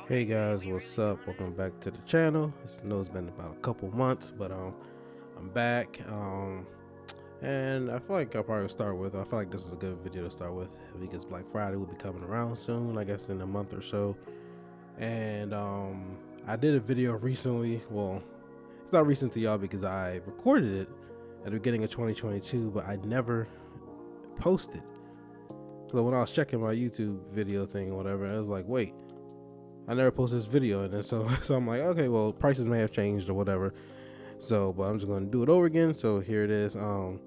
Hey guys, what's up? Welcome back to the channel. I know it's been about a couple months, but I'm back. And I feel like I'll probably start with. I feel like this is a good video to start with because Black Friday will be coming around soon. I guess in a month or so. And I did a video recently. Well, it's not recent to y'all because I recorded it at the beginning of 2022, but I never posted. So when I was checking my YouTube video thing or whatever, I was like, wait. I never posted this video, and then so I'm like, okay, well, prices may have changed or whatever. So, but I'm just going to do it over again. So here it is. So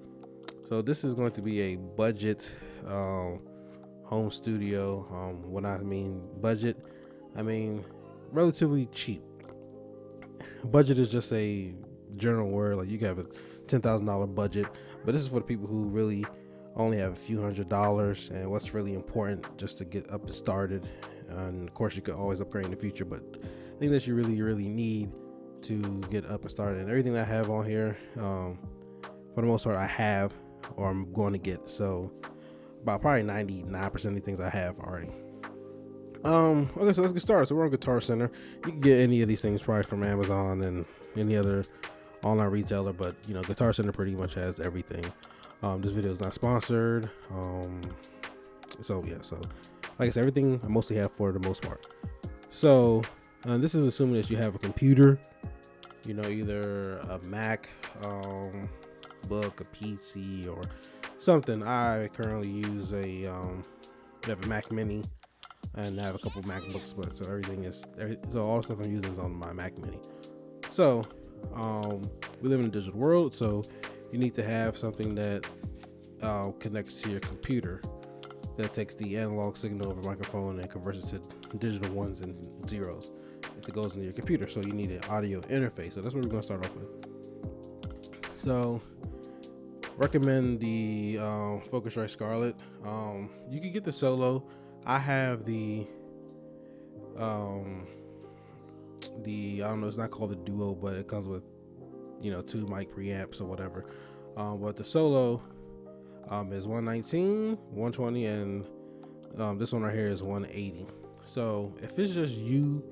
this is going to be a budget home studio. When I mean budget, I mean relatively cheap. Budget is just a general word. Like you can have a $10,000 budget, but this is for the people who really only have a few $100s, and what's really important just to get up to started. And of course you could always upgrade in the future, but I think that you really need to get up and started. And everything that I have on here, for the most part I have or I'm going to get. So about probably 99% of the things I have already. Okay, so let's get started. So we're on Guitar Center. You can get any of these things probably from Amazon and any other online retailer, but you know, Guitar Center pretty much has everything. This video is not sponsored. So yeah, so like I said, everything I mostly have for the most part. So this is assuming that you have a computer, you know, either a Mac book, a PC, or something. I currently use I have a Mac Mini, and I have a couple MacBooks, but so so all the stuff I'm using is on my Mac Mini. So we live in a digital world, so you need to have something that connects to your computer, that takes the analog signal over microphone and converts it to digital ones and zeros that goes into your computer. So you need an audio interface. So that's what we're going to start off with. So recommend the Focusrite Scarlett. You can get the Solo. I have the I don't know, it's not called the Duo, but it comes with, you know, 2 mic preamps or whatever. But the Solo is 119, 120, and this one right here is 180. So if it's just you're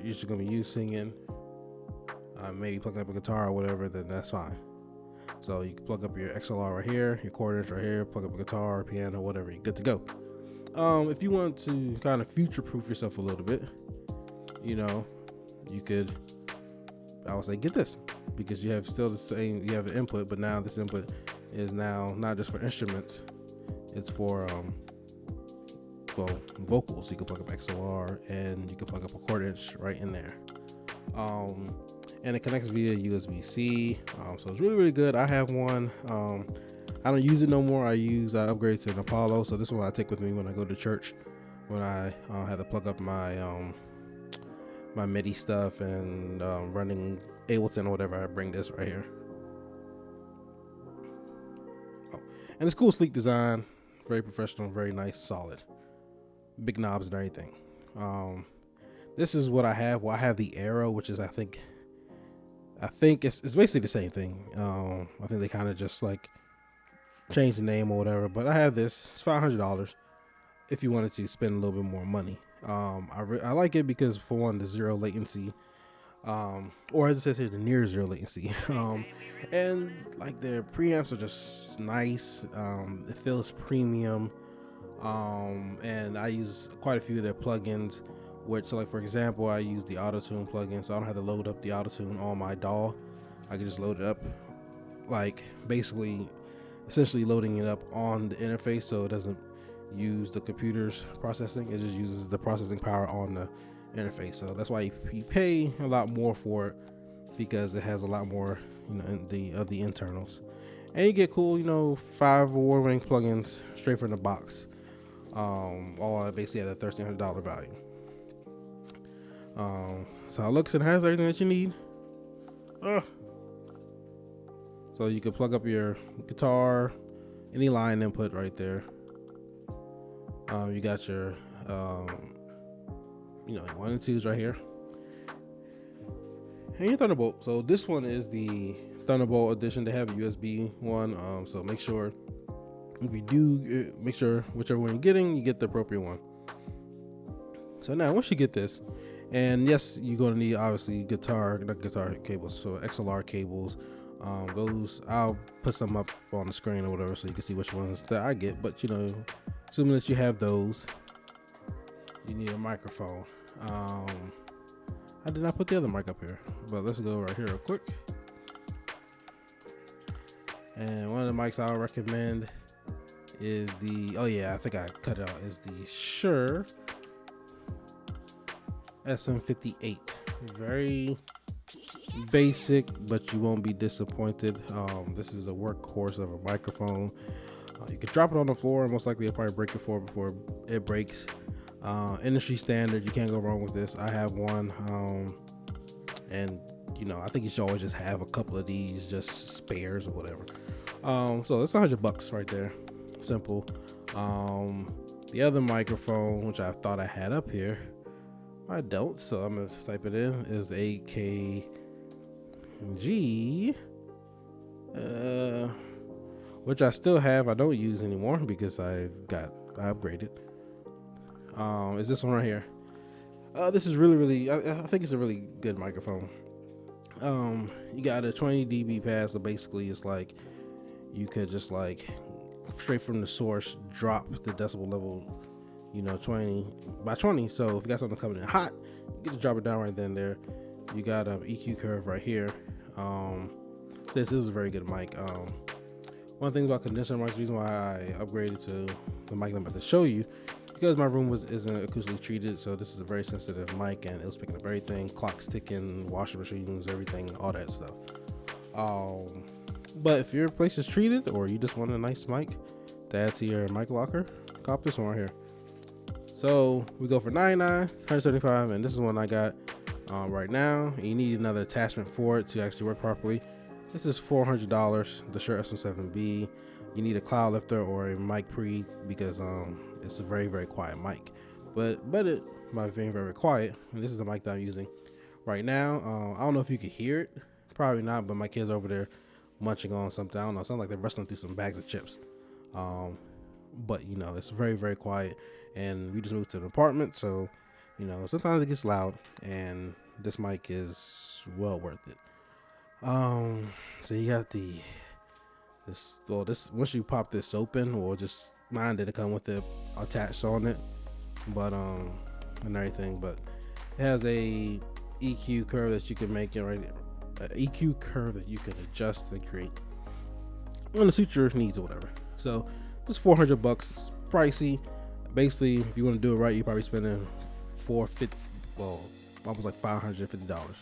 just gonna be you singing, maybe plugging up a guitar or whatever, then that's fine. So you can plug up your XLR right here, your quarter-inch right here, plug up a guitar, piano, whatever, you're good to go. If you want to kind of future-proof yourself a little bit, you know, you could, I would say, get this, because you have still the same, you have an input, but now this input is now not just for instruments, it's for vocals. You can plug up XLR and you can plug up a quarter-inch right in there, and it connects via USB-C. So it's really good. I have one. I don't use it no more. I upgraded to an Apollo, so this one I take with me when I go to church, when I have to plug up my my MIDI stuff and running Ableton or whatever. I bring this right here. And it's cool, sleek design, very professional, very nice, solid, big knobs and everything. This is what I have. Well, I have the Arrow, which is I think it's basically the same thing. I think they kind of just like changed the name or whatever. But I have this. It's $500 if you wanted to spend a little bit more money. I like it because, for one, the zero latency, or as it says here, the near zero latency. And like their preamps are just nice. It feels premium. And I use quite a few of their plugins, which, so like for example, I use the auto-tune plugin, so I don't have to load up the auto-tune on my DAW. I can just load it up, like basically essentially loading it up on the interface, so it doesn't use the computer's processing. It just uses the processing power on the interface. So that's why you pay a lot more for it, because it has a lot more, you know, of the internals, and you get cool, you know, 5 award-winning plugins straight from the box, all basically at a $1,300 value. So it looks and has everything that you need. So you can plug up your guitar, any line input right there. You got your you know, 1 and 2s right here, and your Thunderbolt. So this one is the Thunderbolt edition. They have a USB one, so make sure If you do, make sure whichever one you're getting, you get the appropriate one. So now once you get this, and yes, you're gonna need obviously not guitar cables, so XLR cables. Those I'll put some up on the screen or whatever, so you can see which ones that I get. But you know, assuming that you have those, you need a microphone. I did not put the other mic up here, but let's go right here real quick. And one of the mics I'll recommend is the, oh yeah, I think I cut it out, is the Shure SM58. Very basic, but you won't be disappointed. This is a workhorse of a microphone. You can drop it on the floor, most likely it'll probably break your floor before it breaks. Industry standard, you can't go wrong with this. I have one, and you know, I think you should always just have a couple of these, just spares or whatever. So it's $100 right there, simple. The other microphone, which I thought I had up here, I don't, so I'm gonna type it in, is the AKG, which I still have. I don't use anymore because I upgraded. Is this one right here? This is really, I think it's a really good microphone. You got a 20 dB pass, so basically it's like you could just like straight from the source drop the decibel level, you know, 20 by 20. So if you got something coming in hot, you get to drop it down right then and there. You got an EQ curve right here. This is a very good mic. One thing about condenser mics, the reason why I upgraded to the mic I'm about to show you, because my room isn't acoustically treated, so this is a very sensitive mic, and it was picking up everything, clocks ticking, washing machines, everything, all that stuff. But if your place is treated, or you just want a nice mic to add to your mic locker, cop this one right here. So we go for $99, $175, and this is one I got right now. You need another attachment for it to actually work properly. This is $400, the Shure SM7B. You need a cloud lifter or a mic pre, because it's a very, very quiet mic. But it might be very quiet. And this is the mic that I'm using right now. I don't know if you can hear it, probably not, but my kids are over there munching on something. I don't know, it sounds like they're wrestling through some bags of chips. But you know, it's very, very quiet, and we just moved to an apartment, so you know, sometimes it gets loud, and this mic is well worth it. So you got this once you pop this open, or just mine didn't come with it attached on it, but and everything, but it has a EQ curve that you can make it right, EQ curve that you can adjust and create when the suit your needs or whatever. So this is $400. It's pricey. Basically, if you want to do it right, you're probably spending $450, well, almost like $550.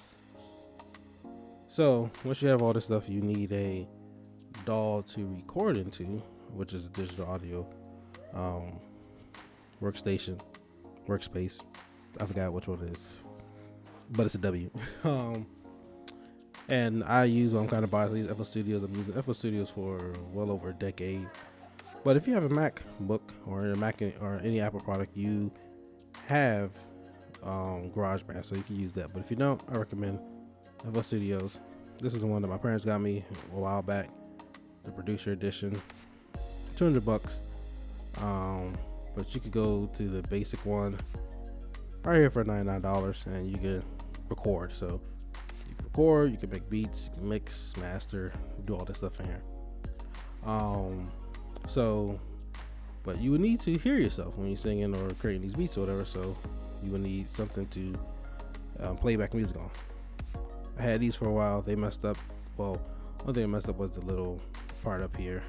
So once you have all this stuff, you need a DAW to record into, which is a digital audio workspace. I forgot which one it is, but it's a W. And I use, I'm kind of biased, these FL Studios. I'm using FL Studios for well over a decade. But if you have a MacBook or a Mac or any Apple product, you have GarageBand, so you can use that. But if you don't, I recommend FL Studios. This is the one that my parents got me a while back, the Producer Edition, $200. But you could go to the basic one right here for $99, and you can record. So you can record, you can make beats, you can mix, master, do all this stuff in here. So, but you would need to hear yourself when you're singing or creating these beats or whatever. So you would need something to play back music on. I had these for a while. They messed up. Well, one thing that messed up was the little part up here,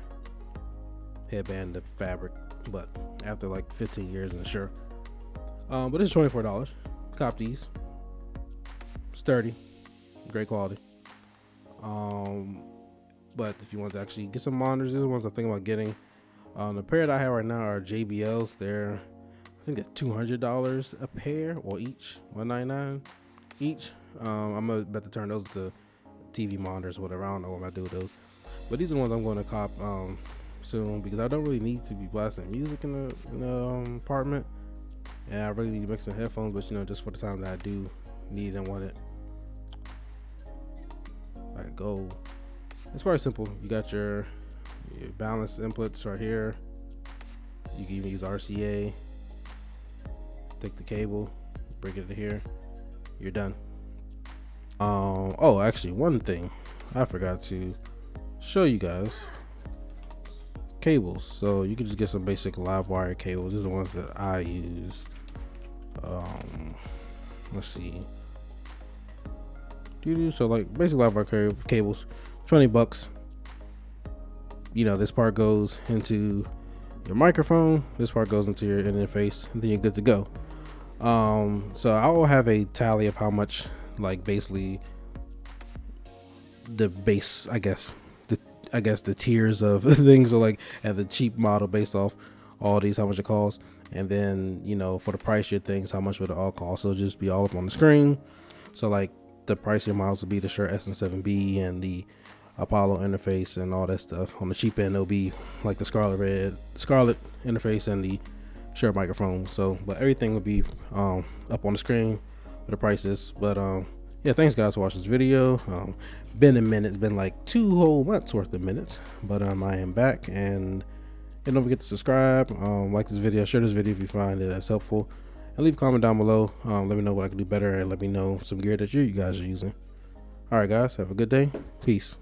headband, the fabric. But after like 15 years, and sure. But it's $24. Cop these. Sturdy, great quality. But if you want to actually get some monitors, these are the ones I'm thinking about getting. The pair that I have right now are JBLs. They're, I think they're $200 a pair, or each, $199 each. I'm about to turn those to TV monitors, whatever. I don't know what I'm gonna do with those. But these are the ones I'm going to cop soon, because I don't really need to be blasting music in the apartment, and I really need to mix some headphones. But you know, just for the time that I do need and want it, I go. It's very simple. You got your balanced inputs right here. You can even use RCA. Take the cable, bring it to here, you're done. Oh, actually, one thing I forgot to show you guys: cables. So you can just get some basic Livewire cables. These are the ones that I use. Let's see. So like basic Livewire cables, $20. You know, this part goes into your microphone, this part goes into your interface, and then you're good to go. So I will have a tally of how much, like, basically the base, I guess the tiers of things are like at the cheap model based off all these, how much it costs, and then, you know, for the price your things, how much would it all cost. So just be all up on the screen. So like the pricier models would be the Shure SM7B and the Apollo interface and all that stuff. On the cheap end, it'll be like the Scarlet interface and the Shure microphone. So, but everything will be up on the screen with the prices. But yeah, thanks guys for watching this video. Been a minute. It's been like 2 whole months worth of minutes, but I am back. And don't forget to subscribe, like this video, share this video if you find it as helpful, and leave a comment down below. Let me know what I can do better, and let me know some gear that you guys are using. All right guys, have a good day. Peace.